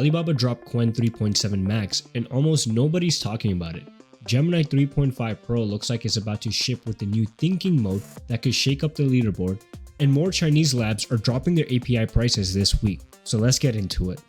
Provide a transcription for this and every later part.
Alibaba dropped Qwen 3.7 Max and almost nobody's talking about it. Gemini 3.5 Pro looks like it's about to ship with the new thinking mode that could shake up the leaderboard, and more Chinese labs are dropping their API prices this week, so let's get into it.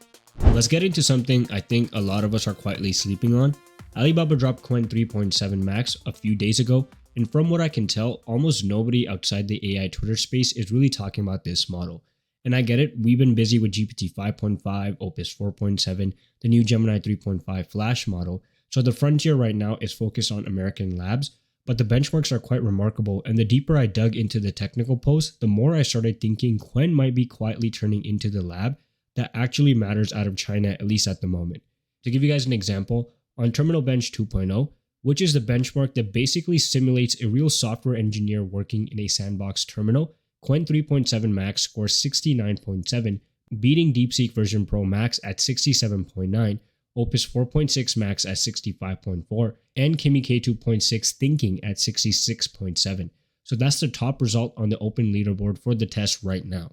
Let's get into something I think a lot of us are quietly sleeping on. Alibaba dropped Qwen 3.7 Max a few days ago, and from what I can tell, almost nobody outside the AI Twitter space is really talking about this model. And I get it, we've been busy with GPT 5.5, Opus 4.7, the new Gemini 3.5 Flash model, so the frontier right now is focused on American labs, but the benchmarks are quite remarkable, and the deeper I dug into the technical posts, the more I started thinking Qwen might be quietly turning into the lab that actually matters out of China, at least at the moment. To give you guys an example, on Terminal Bench 2.0, which is the benchmark that basically simulates a real software engineer working in a sandbox terminal, Qwen 3.7 Max scores 69.7, beating DeepSeek version Pro Max at 67.9, Opus 4.6 Max at 65.4, and Kimi K2.6 Thinking at 66.7. So that's the top result on the open leaderboard for the test right now.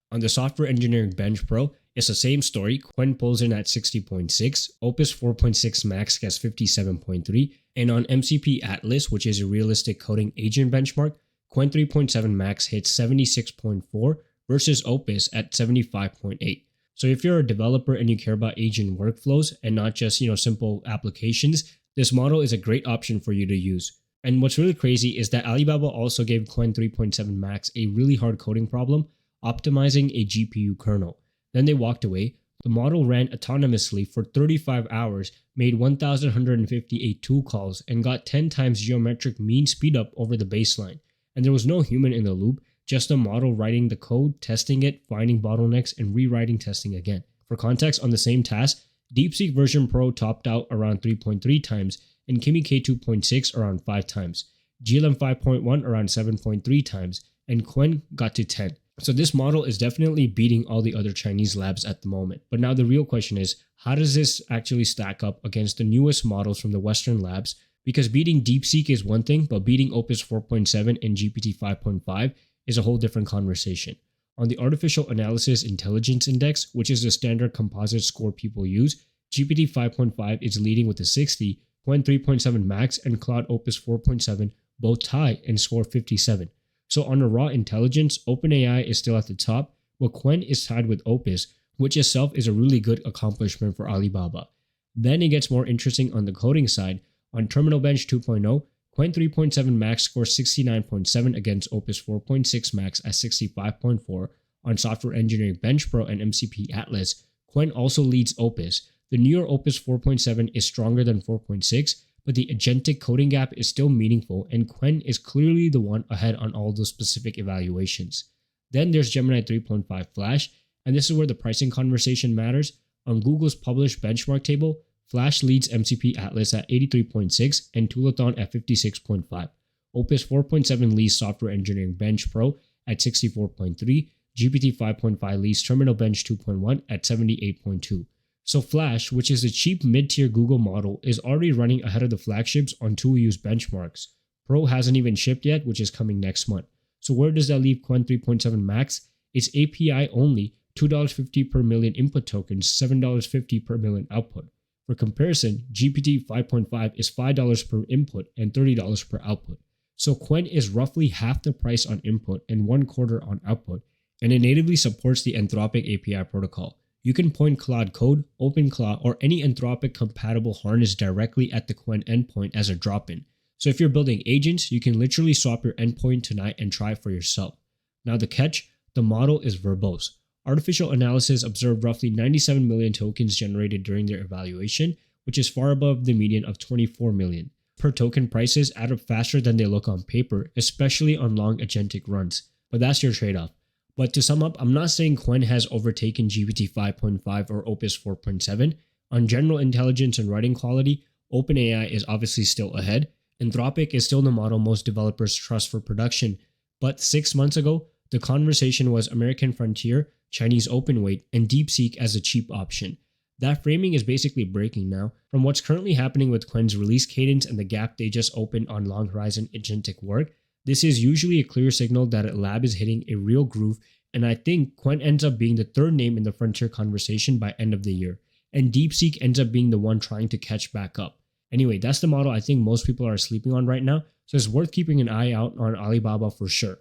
On the Software Engineering Bench Pro, it's the same story. Qwen pulls in at 60.6, Opus 4.6 Max gets 57.3, and on MCP Atlas, which is a realistic coding agent benchmark, Qwen 3.7 Max hits 76.4 versus Opus at 75.8. So if you're a developer and you care about agent workflows and not just, simple applications, this model is a great option for you to use. And what's really crazy is that Alibaba also gave Qwen 3.7 Max a really hard coding problem, optimizing a GPU kernel. Then they walked away. The model ran autonomously for 35 hours, made 1,158 tool calls, and got 10 times geometric mean speedup over the baseline. And there was no human in the loop, just a model writing the code, testing it, finding bottlenecks, and rewriting testing again. For context, on the same task, DeepSeek version Pro topped out around 3.3 times, and Kimi K2.6 around 5 times, GLM 5.1 around 7.3 times, and Qwen got to 10. So this model is definitely beating all the other Chinese labs at the moment. But now the real question is, how does this actually stack up against the newest models from the Western labs? Because beating DeepSeek is one thing, but beating Opus 4.7 and GPT 5.5 is a whole different conversation. On the Artificial Analysis Intelligence Index, which is the standard composite score people use, GPT 5.5 is leading with a 60, Qwen 3.7 Max and Claude Opus 4.7 both tie and score 57. So on a raw intelligence, OpenAI is still at the top, while Qwen is tied with Opus, which itself is a really good accomplishment for Alibaba. Then it gets more interesting on the coding side. On Terminal Bench 2.0, Qwen 3.7 Max scores 69.7 against Opus 4.6 Max at 65.4. On Software Engineering Bench Pro and MCP Atlas, Qwen also leads Opus. The newer Opus 4.7 is stronger than 4.6, but the agentic coding gap is still meaningful, and Qwen is clearly the one ahead on all those specific evaluations. Then there's Gemini 3.5 Flash, and this is where the pricing conversation matters. On Google's published benchmark table, Flash leads MCP Atlas at 83.6 and Toolathon at 56.5. Opus 4.7 leads Software Engineering Bench Pro at 64.3. GPT 5.5 leads Terminal Bench 2.1 at 78.2. So Flash, which is a cheap mid-tier Google model, is already running ahead of the flagships on tool-use benchmarks. Pro hasn't even shipped yet, which is coming next month. So where does that leave Qwen 3.7 Max? It's API only, $2.50 per million input tokens, $7.50 per million output. For comparison, GPT 5.5 is $5 per input and $30 per output. So Qwen is roughly half the price on input and 1/4 on output, and it natively supports the Anthropic API protocol. You can point Claude Code, OpenClaw, or any Anthropic compatible harness directly at the Qwen endpoint as a drop-in. So if you're building agents, you can literally swap your endpoint tonight and try it for yourself. Now the catch, the model is verbose. Artificial Analysis observed roughly 97 million tokens generated during their evaluation, which is far above the median of 24 million. Per token prices add up faster than they look on paper, especially on long agentic runs. But that's your trade-off. But to sum up, I'm not saying Qwen has overtaken GPT 5.5 or Opus 4.7. On general intelligence and writing quality, OpenAI is obviously still ahead. Anthropic is still the model most developers trust for production. But 6 months ago, the conversation was American Frontier, Chinese Openweight, and DeepSeek as a cheap option. That framing is basically breaking now. From what's currently happening with Qwen's release cadence and the gap they just opened on long horizon agentic work, this is usually a clear signal that a lab is hitting a real groove, and I think Qwen ends up being the third name in the frontier conversation by end of the year. and DeepSeek ends up being the one trying to catch back up. Anyway, that's the model I think most people are sleeping on right now, so it's worth keeping an eye out on Alibaba for sure.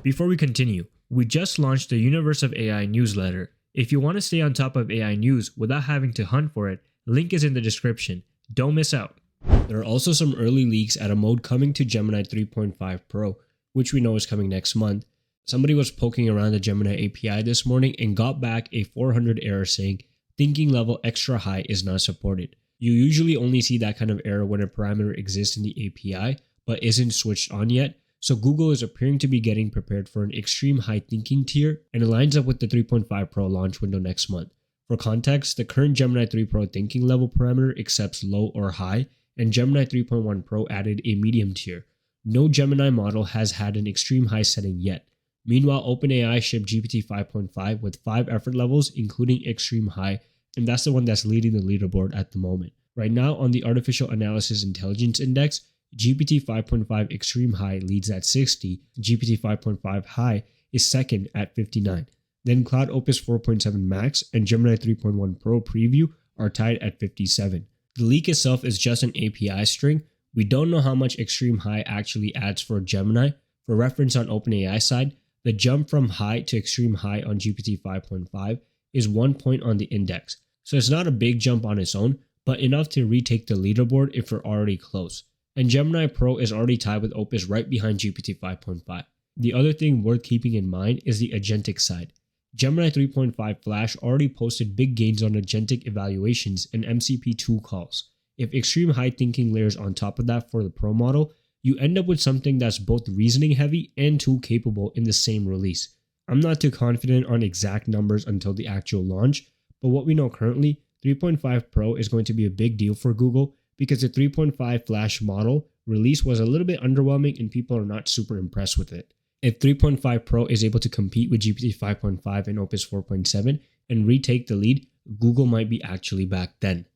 Before we continue, we just launched the Universe of AI newsletter. If you want to stay on top of AI news without having to hunt for it, link is in the description. Don't miss out. There are also some early leaks at a mode coming to Gemini 3.5 Pro, which we know is coming next month. Somebody was poking around the Gemini API this morning and got back a 400 error saying thinking level extra high is not supported. You usually only see that kind of error when a parameter exists in the API but isn't switched on yet, so Google is appearing to be getting prepared for an extreme high thinking tier, and it lines up with the 3.5 Pro launch window next month. For context, the current Gemini 3 Pro thinking level parameter accepts low or high, and Gemini 3.1 Pro added a medium tier. No Gemini model has had an extreme high setting yet. Meanwhile, OpenAI shipped GPT 5.5 with 5 effort levels, including extreme high, and that's the one that's leading the leaderboard at the moment. Right now, on the Artificial Analysis Intelligence Index, GPT 5.5 extreme high leads at 60, GPT 5.5 high is second at 59. Then Claude Opus 4.7 Max and Gemini 3.1 Pro preview are tied at 57. The leak itself is just an API string. We don't know how much extreme high actually adds for Gemini. For reference on OpenAI side, the jump from high to extreme high on GPT 5.5 is 1 point on the index. So it's not a big jump on its own, but enough to retake the leaderboard if we're already close. And Gemini Pro is already tied with Opus right behind GPT 5.5. The other thing worth keeping in mind is the agentic side. Gemini 3.5 Flash already posted big gains on agentic evaluations and MCP2 calls. If extreme high thinking layers on top of that for the Pro model, you end up with something that's both reasoning heavy and tool capable in the same release. I'm not too confident on exact numbers until the actual launch, but what we know currently, 3.5 Pro is going to be a big deal for Google because the 3.5 Flash model release was a little bit underwhelming and people are not super impressed with it. If 3.5 Pro is able to compete with GPT 5.5 and Opus 4.7 and retake the lead, Google might be actually back then.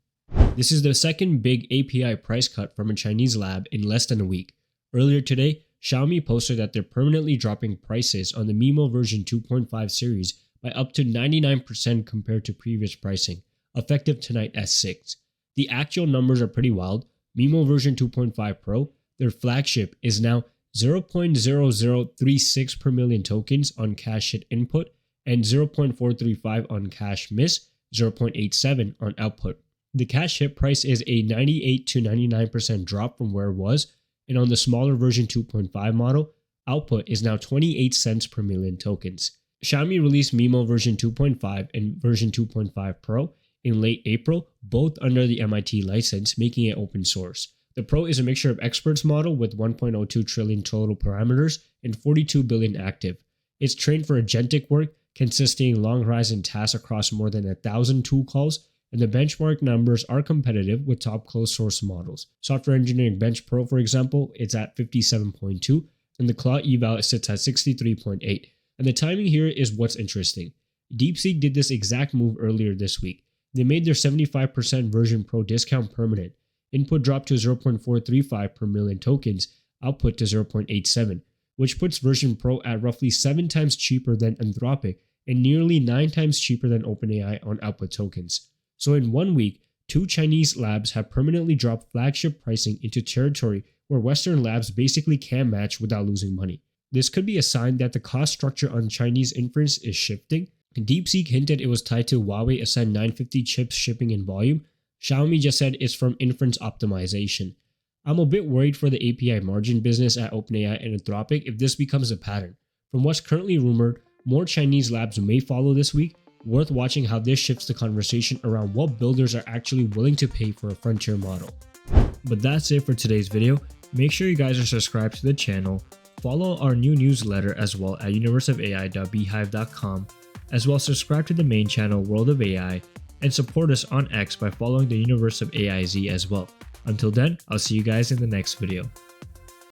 This is the second big API price cut from a Chinese lab in less than a week. Earlier today, Xiaomi posted that they're permanently dropping prices on the MIMO version 2.5 series by up to 99% compared to previous pricing, effective tonight at 6. The actual numbers are pretty wild. MIMO version 2.5 Pro, their flagship, is now 0.0036 per million tokens on cache hit input and 0.435 on cache miss, 0.87 on output. The cache hit price is a 98 to 99% drop from where it was, and on the smaller version 2.5 model, output is now 28 cents per million tokens. Xiaomi released MIMO version 2.5 and version 2.5 Pro in late April, both under the MIT license, making it open source. The Pro is a mixture of experts model with 1.02 trillion total parameters and 42 billion active. It's trained for agentic work, consisting long horizon tasks across more than 1,000 tool calls, and the benchmark numbers are competitive with top closed source models. Software Engineering Bench Pro, for example, it's at 57.2, and the Claude eval sits at 63.8. And the timing here is what's interesting. DeepSeek did this exact move earlier this week. They made their 75% version Pro discount permanent. Input dropped to 0.435 per million tokens, output to 0.87, which puts version Pro at roughly 7 times cheaper than Anthropic and nearly 9 times cheaper than OpenAI on output tokens. So in 1 week, 2 Chinese labs have permanently dropped flagship pricing into territory where Western labs basically can't match without losing money. This could be a sign that the cost structure on Chinese inference is shifting. DeepSeek hinted it was tied to Huawei Ascend 950 chips shipping in volume. Xiaomi just said it's from inference optimization. I'm a bit worried for the API margin business at OpenAI and Anthropic if this becomes a pattern. From what's currently rumored, more Chinese labs may follow this week. Worth watching how this shifts the conversation around what builders are actually willing to pay for a frontier model. But that's it for today's video. Make sure you guys are subscribed to the channel, follow our new newsletter as well at universeofai.beehive.com, as well as subscribe to the main channel World of AI, and support us on X by following the Universe of AIZ as well. Until then, I'll see you guys in the next video.